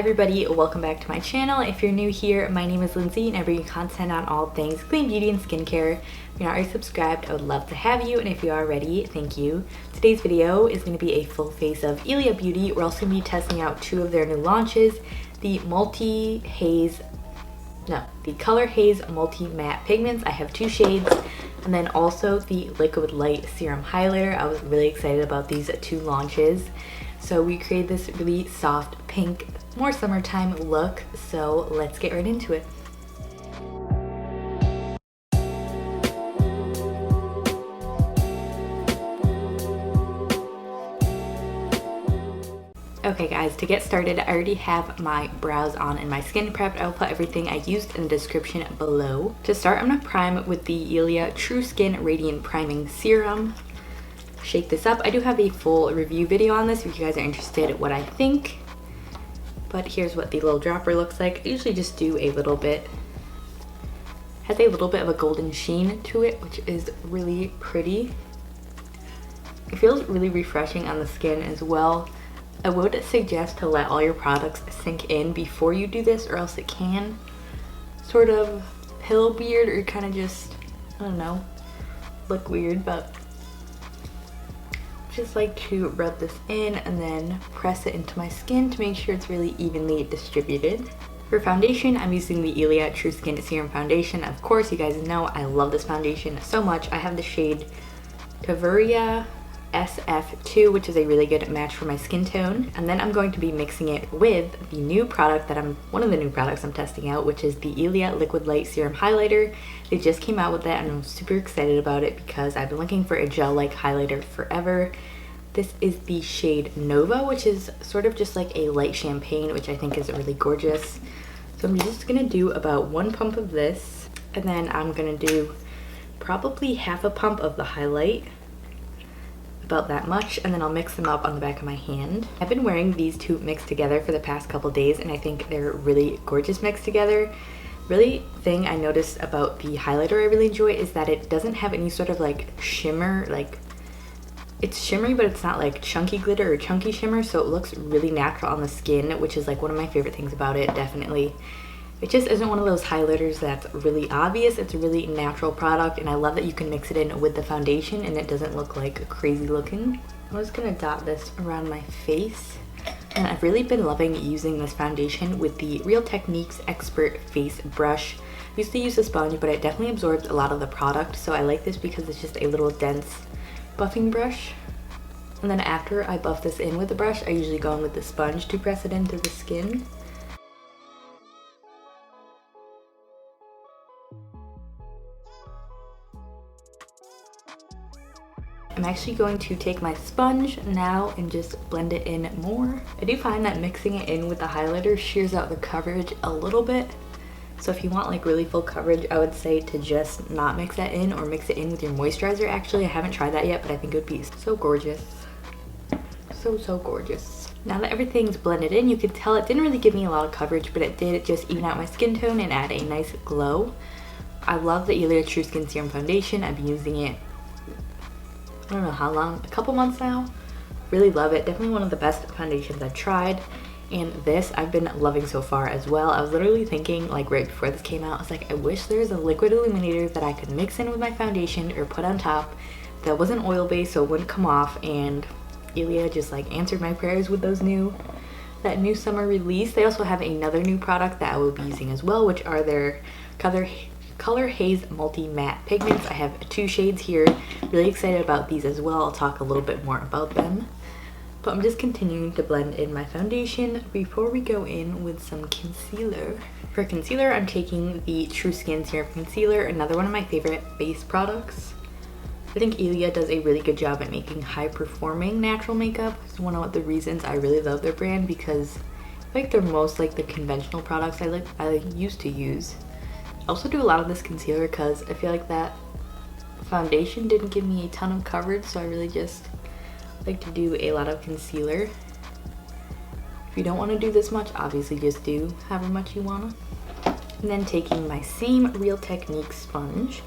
everybody, welcome back to my channel. If you're new here, my name is Lindsay and I bring you content on all things clean beauty and skincare. If you're not already subscribed, I would love to have you, and if you are already, thank you. Today's video is going to be a full face of Ilia Beauty. We're also going to be testing out two of their new launches, the Color Haze Multi Matte Pigments. I have two shades, and then also the Liquid Light Serum Highlighter. I was really excited about these two launches. So we created this really soft pink, more summertime look, so let's get right into it. Okay guys, to get started, I already have my brows on and my skin prepped. I will put everything I used in the description below. To start, I'm going to prime with the Ilia True Skin Radiant Priming Serum. Shake this up. I do have a full review video on this if you guys are interested in what I think. But here's what the little dropper looks like. I usually just do a little bit. Has a little bit of a golden sheen to it, which is really pretty. It feels really refreshing on the skin as well. I would suggest to let all your products sink in before you do this, or else it can sort of pill weird or kind of just, I don't know, look weird. But just like to rub this in and then press it into my skin to make sure it's really evenly distributed. For foundation, I'm using the Ilia True Skin Serum Foundation. Of course, you guys know I love this foundation so much. I have the shade Tavaria SF2, which is a really good match for my skin tone. And then I'm going to be mixing it with the new product one of the new products I'm testing out, which is the Ilia Liquid Light Serum Highlighter. They just came out with that and I'm super excited about it because I've been looking for a gel-like highlighter forever. This is the shade Nova, which is sort of just like a light champagne, which I think is really gorgeous. So I'm just gonna do about 1 pump of this, and then I'm gonna do probably half a pump of the highlight, about that much, and then I'll mix them up on the back of my hand. I've been wearing these two mixed together for the past couple days and I think they're really gorgeous mixed together. Really thing I noticed about the highlighter I really enjoy is that it doesn't have any sort of like shimmer, like it's shimmery but it's not like chunky glitter or chunky shimmer, so it looks really natural on the skin, which is like one of my favorite things about it. Definitely, it just isn't one of those highlighters that's really obvious. It's a really natural product, and I love that you can mix it in with the foundation and it doesn't look like crazy looking. I'm just gonna dot this around my face, and I've really been loving using this foundation with the Real Techniques Expert Face Brush. I used to use a sponge, but it definitely absorbs a lot of the product, so I like this because it's just a little dense buffing brush. And then after I buff this in with the brush, I usually go in with the sponge to press it into the skin. I'm actually going to take my sponge now and just blend it in more. I do find that mixing it in with the highlighter shears out the coverage a little bit. So if you want like really full coverage, I would say to just not mix that in, or mix it in with your moisturizer. Actually, I haven't tried that yet, but I think it would be so gorgeous. So gorgeous. Now that everything's blended in, you can tell it didn't really give me a lot of coverage, but it did just even out my skin tone and add a nice glow. I love the Ilia True Skin Serum Foundation. I've been using it, I don't know how long, a couple months now. Really love it. Definitely one of the best foundations I've tried. And this I've been loving so far as well. I was literally thinking, like right before this came out, I was like, I wish there was a liquid illuminator that I could mix in with my foundation or put on top that wasn't oil based so it wouldn't come off. And Ilia just like answered my prayers with that new summer release. They also have another new product that I will be using as well, which are their Color Haze Multi Matte Pigments. I have two shades here. Really excited about these as well. I'll talk a little bit more about them. But I'm just continuing to blend in my foundation before we go in with some concealer. For concealer, I'm taking the True Skin Serum Concealer, another one of my favorite base products. I think Ilia does a really good job at making high-performing natural makeup. It's one of the reasons I really love their brand, because I think they're most like the conventional products I used to use. I also do a lot of this concealer because I feel like that foundation didn't give me a ton of coverage, so I really just like to do a lot of concealer. If you don't want to do this much, obviously just do however much you want to. And then taking my same Real Techniques sponge,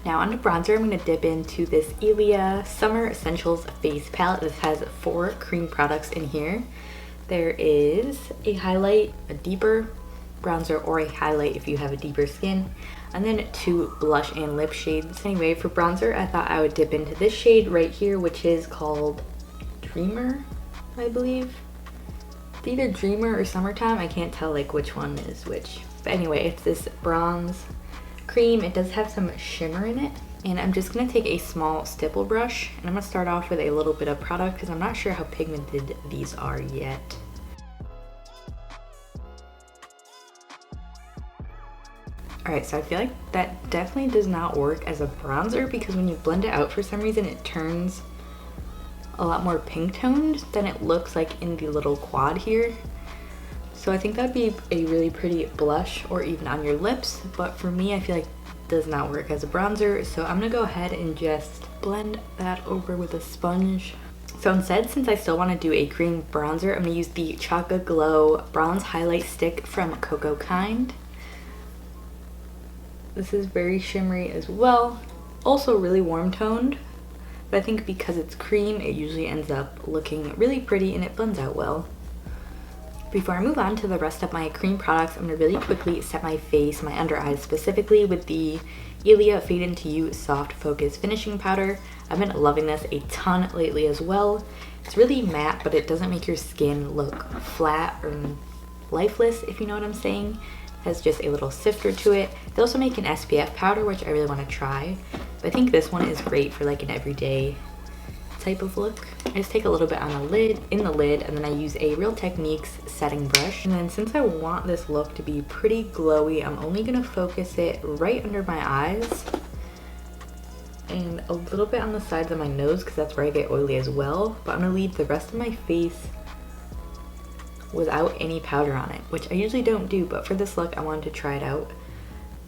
Now onto bronzer, I'm going to dip into this Ilia Summer Essentials Face Palette. This has 4 cream products in here. There is a highlight, a deeper bronzer, or a highlight if you have a deeper skin, and then 2 blush and lip shades. Anyway, for bronzer, I thought I would dip into this shade right here, which is called Dreamer, I believe. It's either Dreamer or Summertime. I can't tell like which one is which. But anyway, it's this bronze cream. It does have some shimmer in it. And I'm just going to take a small stipple brush, and I'm going to start off with a little bit of product because I'm not sure how pigmented these are yet. Alright, so I feel like that definitely does not work as a bronzer because when you blend it out, for some reason it turns a lot more pink toned than it looks like in the little quad here. So I think that'd be a really pretty blush or even on your lips, but for me I feel like it does not work as a bronzer, so I'm gonna go ahead and just blend that over with a sponge. So instead, since I still want to do a cream bronzer, I'm gonna use the Chocolate Glow Bronze Highlight Stick from Cocoa Kind. This is very shimmery as well, also really warm toned, but I think because it's cream, it usually ends up looking really pretty and it blends out well. Before I move on to the rest of my cream products, I'm going to really quickly set my face, my under eyes specifically, with the Ilia Fade Into You Soft Focus Finishing Powder. I've been loving this a ton lately as well. It's really matte, but it doesn't make your skin look flat or lifeless, if you know what I'm saying. It has just a little sifter to it. They also make an SPF powder, which I really want to try. But I think this one is great for like an everyday type of look. I just take a little bit on the lid, and then I use a Real Techniques setting brush. And then since I want this look to be pretty glowy, I'm only gonna focus it right under my eyes and a little bit on the sides of my nose because that's where I get oily as well. But I'm gonna leave the rest of my face without any powder on it, which I usually don't do, but for this look I wanted to try it out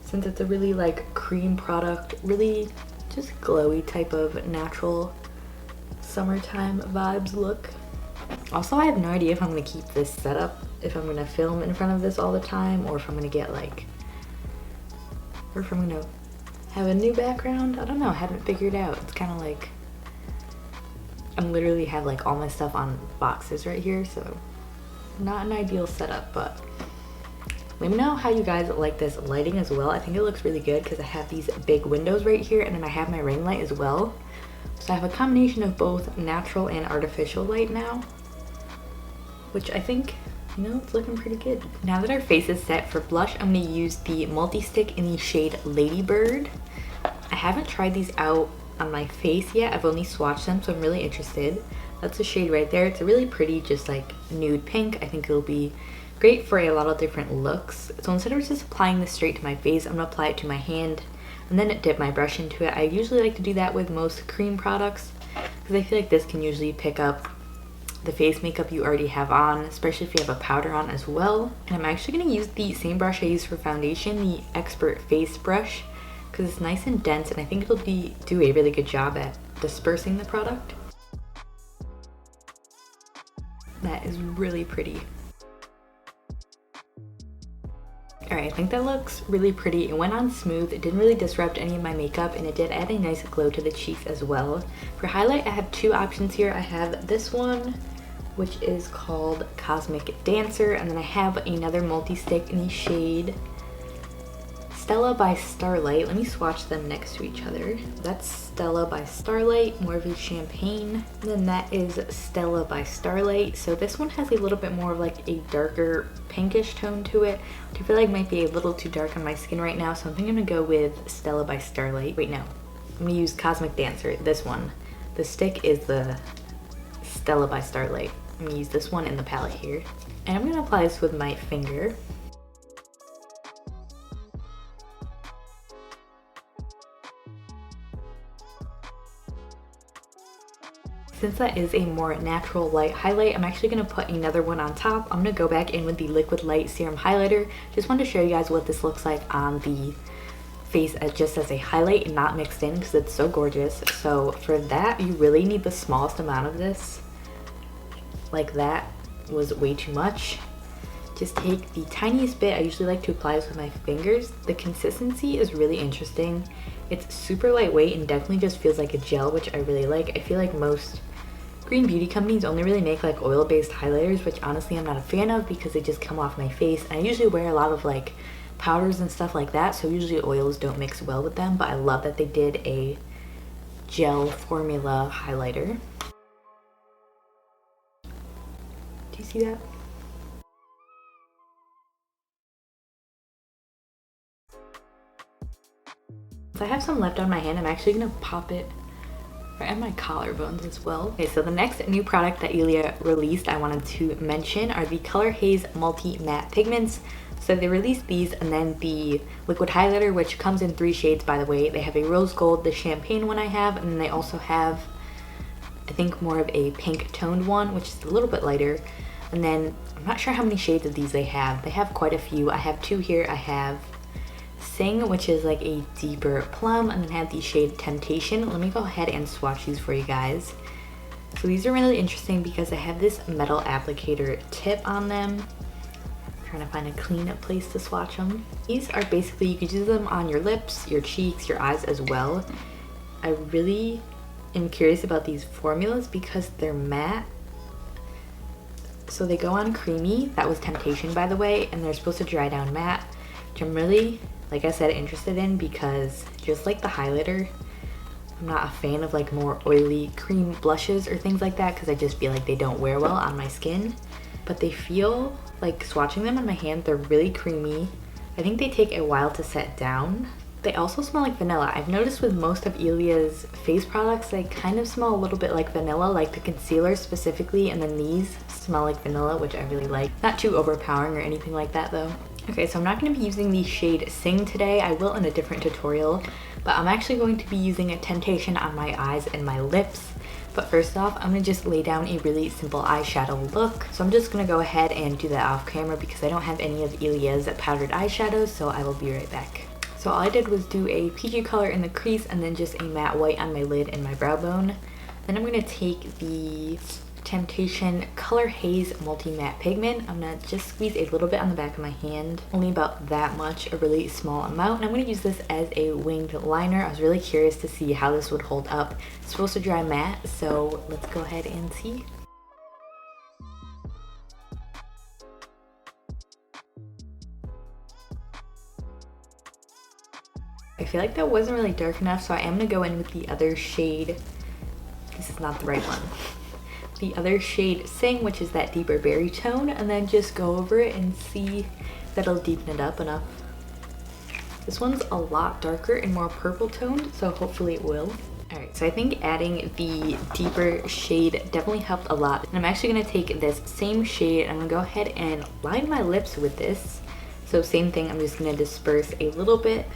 since it's a really like cream product, really just glowy type of natural summertime vibes look. Also, I have no idea if I'm gonna keep this setup, if I'm gonna film in front of this all the time, or if I'm gonna get like, or if I'm gonna have a new background. I don't know, I haven't figured out. It's kind of like, I'm literally have like all my stuff on boxes right here, so not an ideal setup, but let me know how you guys like this lighting as well. I think it looks really good because I have these big windows right here, and then I have my ring light as well. So I have a combination of both natural and artificial light now, which I think, you know, it's looking pretty good. Now that our face is set for blush, I'm going to use the multi-stick in the shade Ladybird. I haven't tried these out on my face yet. I've only swatched them, so I'm really interested. That's the shade right there. It's a really pretty, just like nude pink. I think it'll be great for a lot of different looks. So instead of just applying this straight to my face, I'm going to apply it to my hand and then dip my brush into it. I usually like to do that with most cream products because I feel like this can usually pick up the face makeup you already have on, especially if you have a powder on as well. And I'm actually going to use the same brush I use for foundation, the Expert Face brush, because it's nice and dense, and I think it'll do a really good job at dispersing the product. That is really pretty. Alright, I think that looks really pretty. It went on smooth, it didn't really disrupt any of my makeup, and it did add a nice glow to the cheeks as well. For highlight, I have 2 options here. I have this one, which is called Cosmic Dancer, and then I have another multi-stick in the shade Stella by Starlight. Let me swatch them next to each other. That's Stella by Starlight, more of a champagne. And then that is Stella by Starlight. So this one has a little bit more of like a darker pinkish tone to it, which I feel like might be a little too dark on my skin right now. So I think I'm gonna go with Stella by Starlight. Wait, no, I'm gonna use Cosmic Dancer, this one. The stick is the Stella by Starlight. I'm gonna use this one in the palette here. And I'm gonna apply this with my finger. Since that is a more natural light highlight, I'm actually going to put another one on top. I'm going to go back in with the Liquid Light Serum Highlighter. Just wanted to show you guys what this looks like on the face just as a highlight and not mixed in because it's so gorgeous. So for that, you really need the smallest amount of this. Like that was way too much. Just take the tiniest bit. I usually like to apply this with my fingers. The consistency is really interesting. It's super lightweight and definitely just feels like a gel, which I really like. I feel like most green beauty companies only really make like oil-based highlighters, which honestly I'm not a fan of because they just come off my face. And I usually wear a lot of like powders and stuff like that, so usually oils don't mix well with them, but I love that they did a gel formula highlighter. Do you see that? So I have some left on my hand. I'm actually gonna pop it right at my collarbones as well. Okay, so the next new product that Ilia released I wanted to mention are the Color Haze Multi Matte Pigments. So they released these, and then the liquid highlighter, which comes in 3 shades by the way. They have a rose gold, the champagne one I have, and then they also have, I think, more of a pink toned one, which is a little bit lighter. And then I'm not sure how many shades of these they have. They have quite a few. I have 2 here. I have Sing, which is like a deeper plum, and then I have the shade Temptation. Let me go ahead and swatch these for you guys. So these are really interesting because they have this metal applicator tip on them. I'm trying to find a clean place to swatch them. These are basically, you could use them on your lips, your cheeks, your eyes as well. I really am curious about these formulas because they're matte. So they go on creamy. That was Temptation by the way, and they're supposed to dry down matte, which I'm really, like I said, interested in because just like the highlighter, I'm not a fan of like more oily cream blushes or things like that because I just feel like they don't wear well on my skin. But they feel like, swatching them on my hand, they're really creamy. I think they take a while to set down. They also smell like vanilla. I've noticed with most of Ilia's face products, they kind of smell a little bit like vanilla, like the concealer specifically, and then these smell like vanilla, which I really like. Not too overpowering or anything like that though. Okay, so I'm not going to be using the shade Sing today. I will in a different tutorial, but I'm actually going to be using a Temptation on my eyes and my lips. But first off, I'm going to just lay down a really simple eyeshadow look. So I'm just going to go ahead and do that off camera because I don't have any of Ilia's powdered eyeshadows, so I will be right back. So all I did was do a peachy color in the crease and then just a matte white on my lid and my brow bone. Then I'm going to take the Temptation Color Haze Multi Matte Pigment. I'm going to just squeeze a little bit on the back of my hand, only about that much, a really small amount. And I'm going to use this as a winged liner. I was really curious to see how this would hold up. It's supposed to dry matte, so let's go ahead and see. I feel like that wasn't really dark enough, so I am going to go in with the other shade. This is not the right one. The other shade Sing, which is that deeper berry tone, and then just go over it and see if that'll deepen it up enough. This one's a lot darker and more purple toned, so hopefully it will. Alright, so I think adding the deeper shade definitely helped a lot. And I'm actually going to take this same shade and I'm going to go ahead and line my lips with this. So same thing, I'm just going to disperse a little bit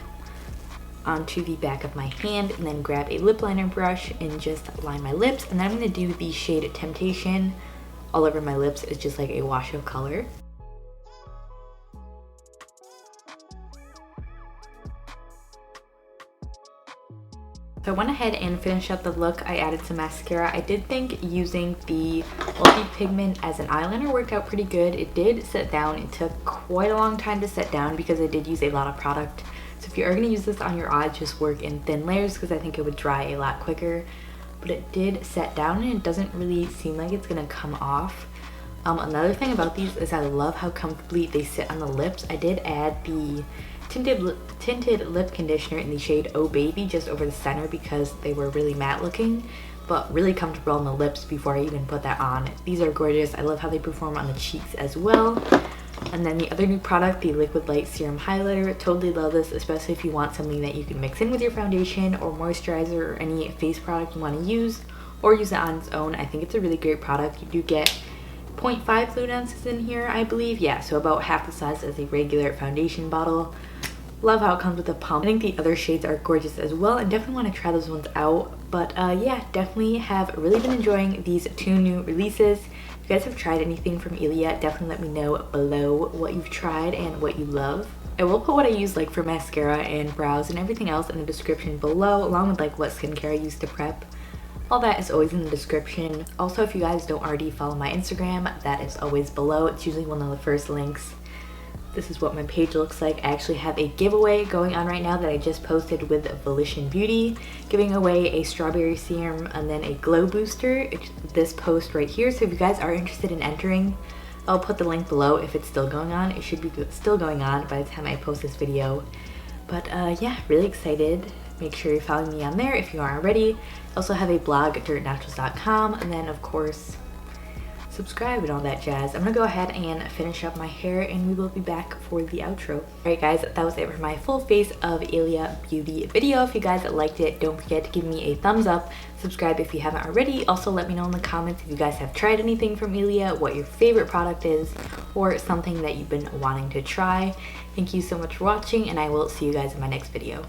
onto the back of my hand and then grab a lip liner brush and just line my lips. And then I'm going to do the shade Temptation all over my lips. It's just like a wash of color. So I went ahead and finished up the look. I added some mascara. I did think using the multi-pigment as an eyeliner worked out pretty good. It did set down. It took quite a long time to set down because I did use a lot of product. So if you are going to use this on your eyes, just work in thin layers because I think it would dry a lot quicker. But it did set down and it doesn't really seem like it's going to come off. Another thing about these is I love how comfortably they sit on the lips. I did add the tinted lip conditioner in the shade Oh Baby just over the center because they were really matte looking, but really comfortable on the lips before I even put that on. These are gorgeous. I love how they perform on the cheeks as well. And then the other new product, the Liquid Light Serum Highlighter. Totally love this, especially if you want something that you can mix in with your foundation or moisturizer or any face product you want to use, or use it on its own. I think it's a really great product. You do get 0.5 fluid ounces in here, I believe. Yeah, so about half the size as a regular foundation bottle. Love how it comes with a pump. I think the other shades are gorgeous as well and definitely want to try those ones out. But yeah, definitely have really been enjoying these 2 new releases. If you guys have tried anything from Ilia, definitely let me know below what you've tried and what you love. I will put what I use like for mascara and brows and everything else in the description below, along with like what skincare I use to prep. All that is always in the description. Also, if you guys don't already follow my Instagram, that is always below. It's usually one of the first links This is what my page looks like. I actually have a giveaway going on right now that I just posted with Volition Beauty, giving away a strawberry serum and then a glow booster. It's this post right here. So if you guys are interested in entering, I'll put the link below if it's still going on. It should be still going on by the time I post this video. But yeah, really excited. Make sure you're following me on there if you aren't already. I also have a blog, dirtnaturals.com, and then of course, subscribe and all that jazz. I'm gonna go ahead and finish up my hair and we will be back for the outro. Alright guys, that was it for my full face of Ilia beauty video. If you guys liked it, don't forget to give me a thumbs up. Subscribe if you haven't already. Also let me know in the comments if you guys have tried anything from Ilia, what your favorite product is, or something that you've been wanting to try. Thank you so much for watching and I will see you guys in my next video.